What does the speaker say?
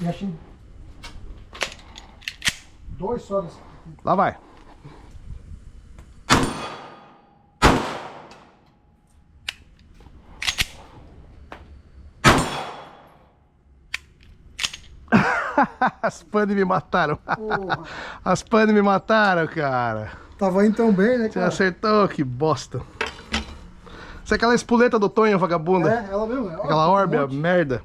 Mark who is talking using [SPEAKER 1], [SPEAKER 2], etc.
[SPEAKER 1] E achei 2 só desse.
[SPEAKER 2] Lá vai. As panes me mataram.
[SPEAKER 1] Porra.
[SPEAKER 2] As panes me mataram, cara.
[SPEAKER 1] Tava indo tão bem, né,
[SPEAKER 2] Você
[SPEAKER 1] cara?
[SPEAKER 2] acertou, que bosta. Isso é aquela espoleta do Tonho, vagabunda.
[SPEAKER 1] É, ela mesmo. Ó,
[SPEAKER 2] Aquela
[SPEAKER 1] um
[SPEAKER 2] órbia,
[SPEAKER 1] monte.
[SPEAKER 2] merda.